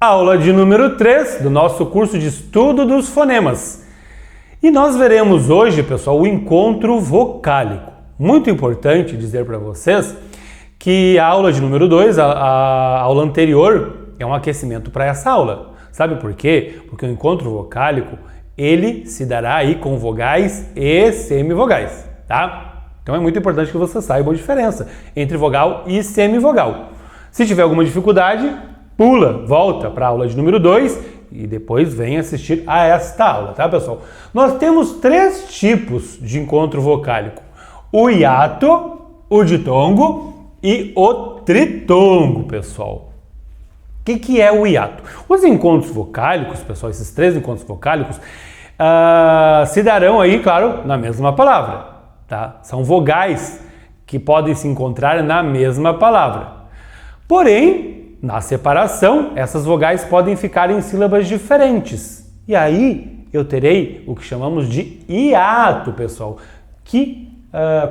Aula de número 3 do nosso curso de estudo dos fonemas. E nós veremos hoje, pessoal, o encontro vocálico. Muito importante dizer para vocês que a aula de número 2, a aula anterior, é um aquecimento para essa aula. Sabe por quê? Porque o encontro vocálico, ele se dará aí com vogais e semivogais, tá? Então é muito importante que você saiba a diferença entre vogal e semivogal. Se tiver alguma dificuldade, pula, volta para a aula de número 2 e depois vem assistir a esta aula, tá, pessoal? Nós temos 3 tipos de encontro vocálico: o hiato, o ditongo e o tritongo, pessoal. O que é o hiato? Os encontros vocálicos, pessoal, esses 3 encontros vocálicos, se darão aí, claro, na mesma palavra. Tá? São vogais que podem se encontrar na mesma palavra. Porém, na separação, essas vogais podem ficar em sílabas diferentes. E aí eu terei o que chamamos de hiato, pessoal,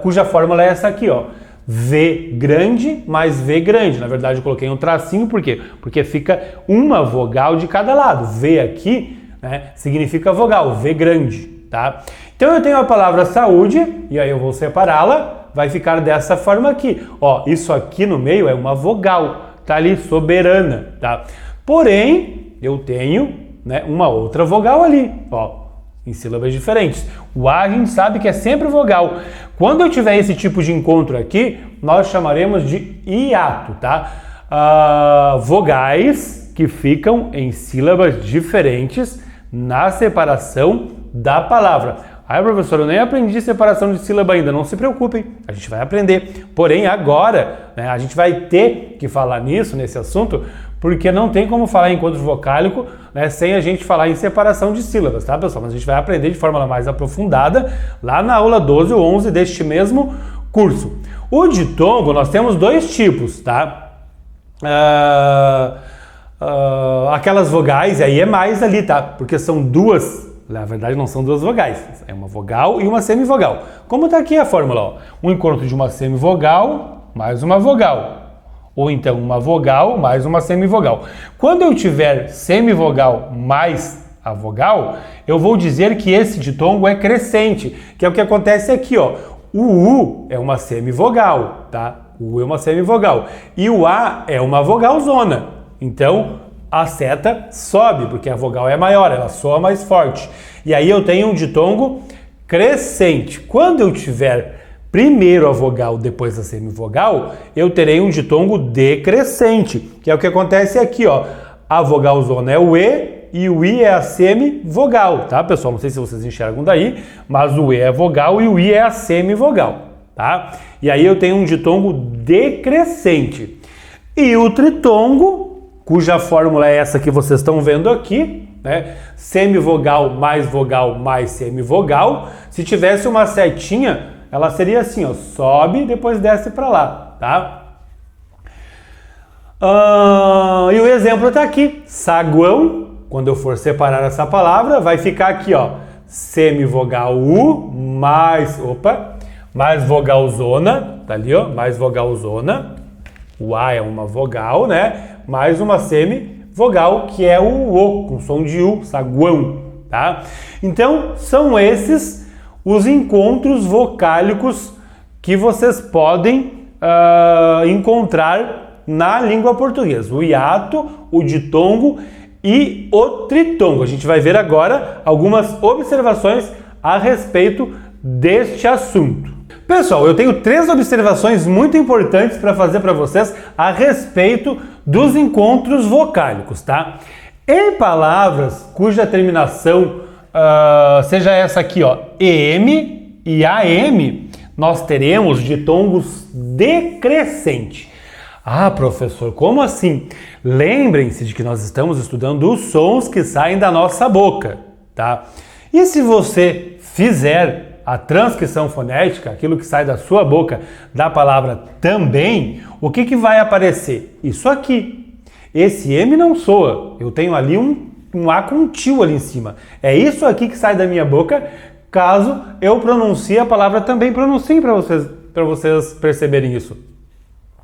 cuja fórmula é essa aqui, ó. V grande mais V grande. Na verdade, eu coloquei um tracinho, por quê? Porque fica uma vogal de cada lado. V aqui, né, significa vogal, V grande, tá? Então eu tenho a palavra saúde, e aí eu vou separá-la, vai ficar dessa forma aqui. Ó, isso aqui no meio é uma vogal, tá ali, soberana, tá? Porém, eu tenho, né, uma outra vogal ali, ó, em sílabas diferentes. O A a gente sabe que é sempre vogal. Quando eu tiver esse tipo de encontro aqui, nós chamaremos de hiato, tá? Vogais que ficam em sílabas diferentes na separação da palavra. Aí, professor, eu nem aprendi separação de sílaba ainda, não se preocupem, a gente vai aprender. Porém, agora, né, a gente vai ter que falar nesse assunto, porque não tem como falar em encontro vocálico, né, sem a gente falar em separação de sílabas, tá, pessoal? Mas a gente vai aprender de forma mais aprofundada lá na aula 12 ou 11 deste mesmo curso. O ditongo, nós temos 2 tipos, tá? Aquelas vogais, aí é mais ali, tá? Porque são 2. Na verdade, não são 2 vogais, é uma vogal e uma semivogal. Como está aqui a fórmula, ó, um encontro de uma semivogal mais uma vogal. Ou então uma vogal mais uma semivogal. Quando eu tiver semivogal mais a vogal, eu vou dizer que esse ditongo é crescente, que é o que acontece aqui, ó. O U é uma semivogal, tá? O U é uma semivogal. E o A é uma vogalzona. Então, a seta sobe, porque a vogal é maior, ela soa mais forte. E aí eu tenho um ditongo crescente. Quando eu tiver primeiro a vogal, depois a semivogal, eu terei um ditongo decrescente, que é o que acontece aqui, ó. A vogalzona é o E o I é a semivogal, tá, pessoal? Não sei se vocês enxergam daí, mas o E é vogal e o I é a semivogal, tá? E aí eu tenho um ditongo decrescente. E o tritongo, cuja fórmula é essa que vocês estão vendo aqui, né? Semivogal mais semivogal. Se tivesse uma setinha, ela seria assim, ó, sobe, depois desce para lá, tá? E o exemplo está aqui, saguão. Quando eu for separar essa palavra, vai ficar aqui, ó, semivogal U mais vogalzona, tá ali, ó, mais vogalzona. O A é uma vogal, né? Mais uma semivogal, que é o O, com som de U, saguão, tá? Então, são esses os encontros vocálicos que vocês podem encontrar na língua portuguesa. O hiato, o ditongo e o tritongo. A gente vai ver agora algumas observações a respeito deste assunto. Pessoal, eu tenho 3 observações muito importantes para fazer para vocês a respeito dos encontros vocálicos, tá? Em palavras cuja terminação seja essa aqui, ó, EM e AM, nós teremos ditongos decrescente. Ah, professor, como assim? Lembrem-se de que nós estamos estudando os sons que saem da nossa boca, tá? E se você fizer a transcrição fonética, aquilo que sai da sua boca, da palavra também, o que vai aparecer? Isso aqui. Esse M não soa. Eu tenho ali um A com um tio ali em cima. É isso aqui que sai da minha boca, caso eu pronuncie a palavra também. Pronuncie para vocês perceberem isso.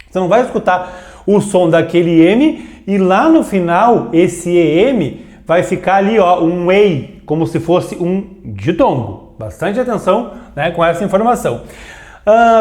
Você não vai escutar o som daquele M E lá no final, esse EM vai ficar ali, ó, um EI, como se fosse um ditongo. Bastante atenção, né, com essa informação.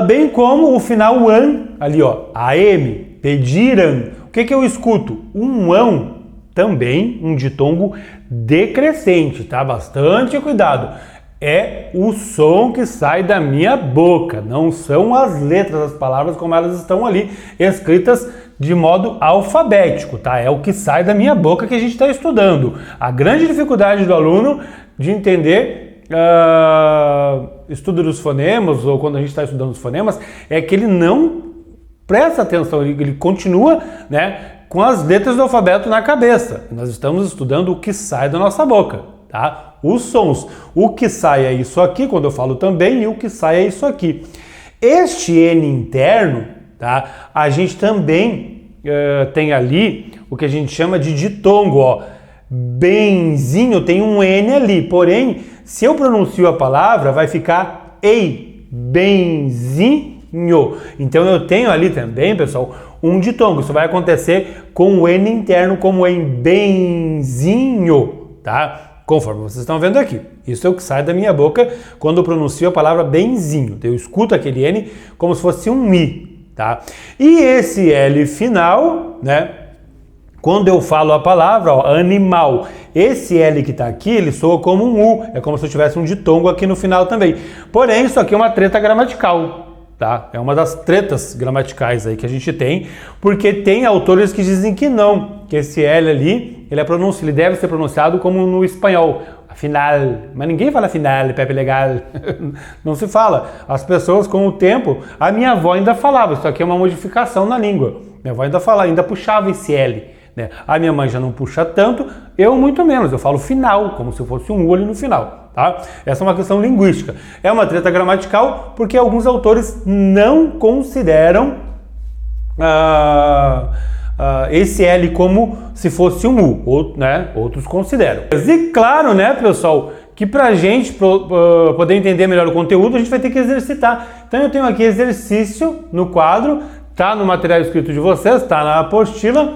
Bem como o final AN, ali, ó, AM, pediram. O que eu escuto? Um ão, também um ditongo decrescente, tá? Bastante cuidado. É o som que sai da minha boca, não são as letras, as palavras como elas estão ali escritas de modo alfabético, tá? É o que sai da minha boca que a gente está estudando. A grande dificuldade do aluno de entender estudo dos fonemas, ou quando a gente está estudando os fonemas, é que ele não presta atenção, ele continua, né, com as letras do alfabeto na cabeça. Nós estamos estudando o que sai da nossa boca, tá? Os sons. O que sai é isso aqui, quando eu falo também, e o que sai é isso aqui. Este N interno, tá? A gente também tem ali o que a gente chama de ditongo, ó. Benzinho tem um N ali, porém, se eu pronuncio a palavra, vai ficar ei, benzinho. Então eu tenho ali também, pessoal, um ditongo. Isso vai acontecer com o N interno, como em benzinho, tá? Conforme vocês estão vendo aqui. Isso é o que sai da minha boca quando eu pronuncio a palavra benzinho. Eu escuto aquele N como se fosse um I, tá? E esse L final, né? Quando eu falo a palavra, ó, animal, esse L que está aqui, ele soa como um U. É como se eu tivesse um ditongo aqui no final também. Porém, isso aqui é uma treta gramatical. Tá? É uma das tretas gramaticais aí que a gente tem, porque tem autores que dizem que não, que esse L ali, ele deve ser pronunciado como no espanhol, afinal, mas ninguém fala afinal, Pepe legal, não se fala. As pessoas com o tempo, a minha avó ainda falava, isso aqui é uma modificação na língua, minha avó ainda puxava esse L, né? A minha mãe já não puxa tanto, eu muito menos, eu falo final, como se fosse um U ali no final. Tá? Essa é uma questão linguística. É uma treta gramatical porque alguns autores não consideram esse L como se fosse um U, né? Outros consideram. E claro, né, pessoal, que para a gente poder entender melhor o conteúdo, a gente vai ter que exercitar. Então eu tenho aqui exercício no quadro, tá no material escrito de vocês, tá na apostila,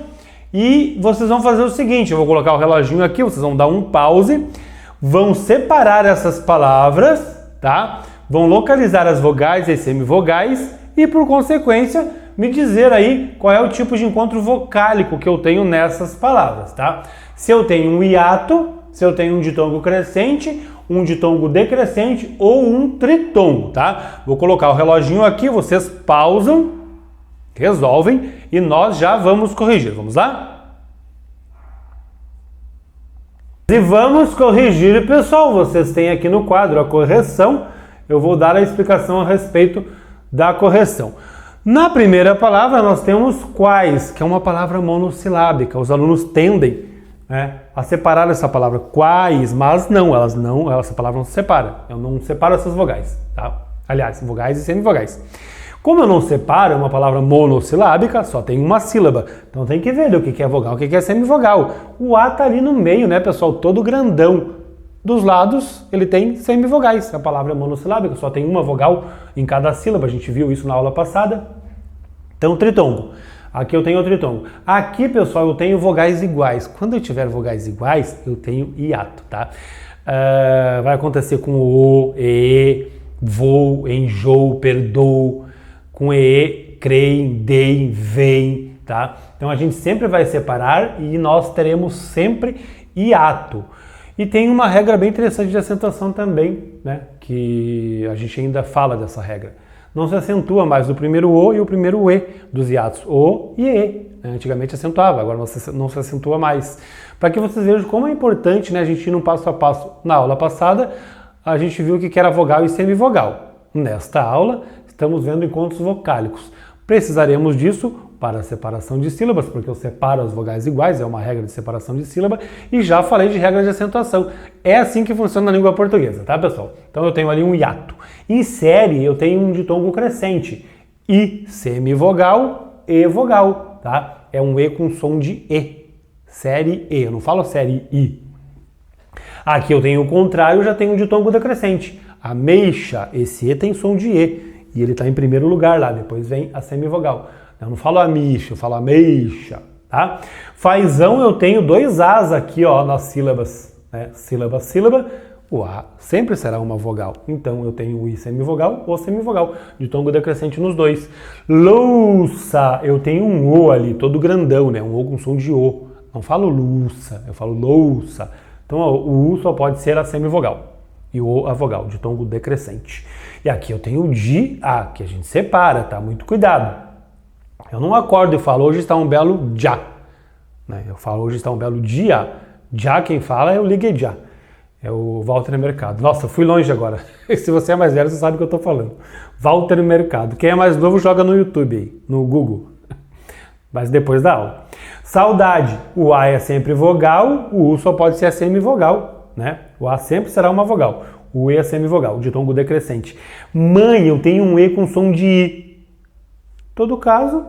e vocês vão fazer o seguinte, eu vou colocar o reloginho aqui, vocês vão dar um pause, vão separar essas palavras, tá? Vão localizar as vogais e semivogais e, por consequência, me dizer aí qual é o tipo de encontro vocálico que eu tenho nessas palavras, tá? Se eu tenho um hiato, se eu tenho um ditongo crescente, um ditongo decrescente ou um tritongo, tá? Vou colocar o reloginho aqui, vocês pausam, resolvem e nós já vamos corrigir. Vamos lá? E vamos corrigir, pessoal. Vocês têm aqui no quadro a correção. Eu vou dar a explicação a respeito da correção. Na primeira palavra nós temos quais, que é uma palavra monossilábica. Os alunos tendem, né, a separar essa palavra quais, mas essa palavra não se separa. Eu não separo essas vogais, tá? Aliás, vogais e semivogais. Como eu não separo, é uma palavra monossilábica, só tem uma sílaba. Então tem que ver o que é vogal, o que é semivogal. O A tá ali no meio, né, pessoal? Todo grandão. Dos lados, ele tem semivogais. A palavra é monossilábica, só tem uma vogal em cada sílaba. A gente viu isso na aula passada. Então, tritongo. Aqui eu tenho o tritongo. Aqui, pessoal, eu tenho vogais iguais. Quando eu tiver vogais iguais, eu tenho hiato, tá? Vai acontecer com o, e, vou, enjoo, perdoo, com e, creem, deem, vem, tá? Então a gente sempre vai separar e nós teremos sempre hiato. E tem uma regra bem interessante de acentuação também, né? Que a gente ainda fala dessa regra. Não se acentua mais o primeiro O e o primeiro E dos hiatos. O e E. Antigamente acentuava, agora não se acentua mais. Para que vocês vejam como é importante, né, a gente ir no passo a passo. Na aula passada, a gente viu o que era vogal e semivogal. Nesta aula, estamos vendo encontros vocálicos. Precisaremos disso para a separação de sílabas, porque eu separo as vogais iguais, é uma regra de separação de sílaba, e já falei de regra de acentuação. É assim que funciona na língua portuguesa, tá, pessoal? Então eu tenho ali um hiato. Em série, eu tenho um ditongo crescente. I, semivogal, E vogal, tá? É um E com som de E. Série E, eu não falo série I. Aqui eu tenho o contrário, já tenho um ditongo decrescente. Ameixa, esse E tem som de E, e ele está em primeiro lugar lá, depois vem a semivogal. Eu não falo ameixa, eu falo ameixa, tá? Fazão eu tenho 2 As aqui, ó, nas sílabas, né? Sílaba, sílaba, o A sempre será uma vogal. Então eu tenho o I semivogal ou semivogal, de tom decrescente nos dois. Louça, eu tenho um O ali, todo grandão, né? Um O com som de O. Não falo louça, eu falo louça. Então ó, o U só pode ser a semivogal e o O a vogal, de tom decrescente. E aqui eu tenho o de A, que a gente separa, tá? Muito cuidado. Eu não acordo e falo, hoje está um belo dia. Né? Eu falo, hoje está um belo dia. Já quem fala é o Ligue Já. É o Walter Mercado. Nossa, fui longe agora. Se você é mais velho, você sabe o que eu estou falando. Walter Mercado. Quem é mais novo, joga no YouTube aí, no Google. Mas depois da aula. Saudade. O A é sempre vogal, o U só pode ser a semivogal, né? O A sempre será uma vogal. O E é semivogal, de tom decrescente. Mãe, eu tenho um E com som de I. Em todo caso,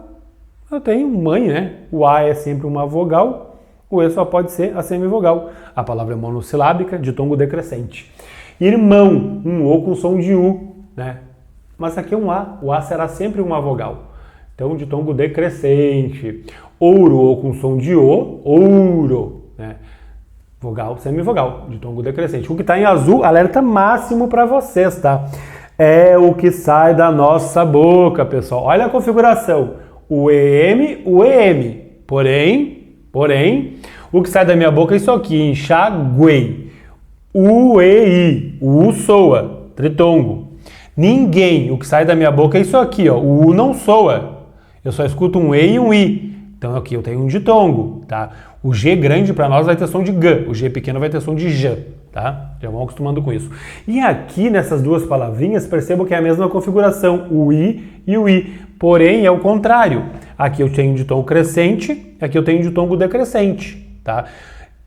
eu tenho mãe, né? O A é sempre uma vogal, o E só pode ser a semivogal. A palavra é monossilábica, de tom decrescente. Irmão, um O com som de U, né? Mas aqui é um A, o A será sempre uma vogal. Então, de tom decrescente. Ouro, O com som de O, ouro, né? Vogal, semivogal, de tom decrescente. O que está em azul, alerta máximo para vocês, tá? É o que sai da nossa boca, pessoal. Olha a configuração. O EM, o EM. Porém, o que sai da minha boca é isso aqui, enxaguei. O EI, o U soa, tritongo. Ninguém, o que sai da minha boca é isso aqui, ó. O U não soa. Eu só escuto um E e um I. Então aqui eu tenho um ditongo, tá? O G grande para nós vai ter som de G, o G pequeno vai ter som de J, tá? Já vão acostumando com isso. E aqui nessas duas palavrinhas, percebam que é a mesma configuração, o I e o I. Porém, é o contrário. Aqui eu tenho de tom crescente, aqui eu tenho de tom decrescente, tá?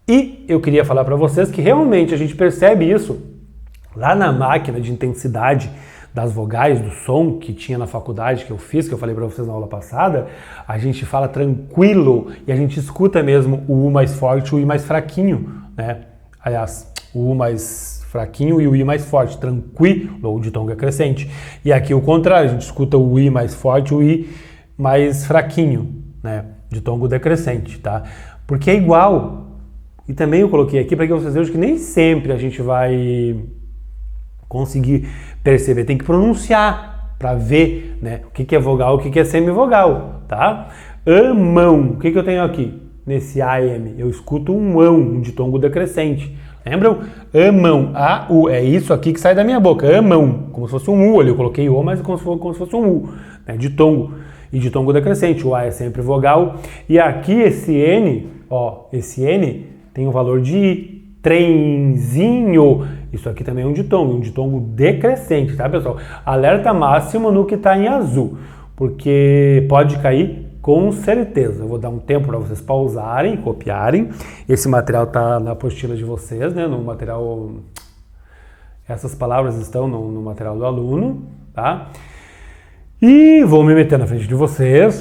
E eu queria falar para vocês que realmente a gente percebe isso lá na máquina de intensidade das vogais, do som que tinha na faculdade que eu fiz, que eu falei para vocês na aula passada. A gente fala tranquilo e a gente escuta mesmo o U mais forte, o I mais fraquinho, né? Aliás, o U mais fraquinho e o I mais forte, tranquilo, ou de tom crescente. E aqui o contrário, a gente escuta o I mais forte, o I mais fraquinho, né? De tom decrescente, tá? Porque é igual. E também eu coloquei aqui para que vocês vejam que nem sempre a gente vai conseguir perceber, tem que pronunciar para ver, né, o que é vogal, o que é semivogal, tá? Amão, o que eu tenho aqui? Nesse AM, eu escuto um ão, de tom decrescente. Lembram? Amão, A-U, é isso aqui que sai da minha boca, amão, como se fosse um U ali, eu coloquei O, mas como se fosse um U, né, de tom, e de tom decrescente, o A é sempre vogal, e aqui esse N, ó, esse N tem o valor de I, trenzinho, isso aqui também é um ditongo decrescente, tá, pessoal? Alerta máximo no que está em azul, porque pode cair com certeza. Eu vou dar um tempo para vocês pausarem, copiarem. Esse material está na apostila de vocês, né? No material, essas palavras estão no material do aluno, tá? E vou me meter na frente de vocês.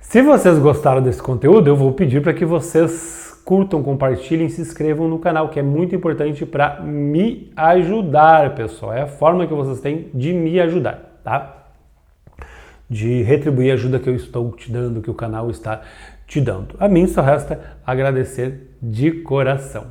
Se vocês gostaram desse conteúdo, eu vou pedir para que vocês curtam, compartilhem, se inscrevam no canal, que é muito importante para me ajudar, pessoal. É a forma que vocês têm de me ajudar, tá? De retribuir a ajuda que eu estou te dando, que o canal está te dando. A mim só resta agradecer de coração.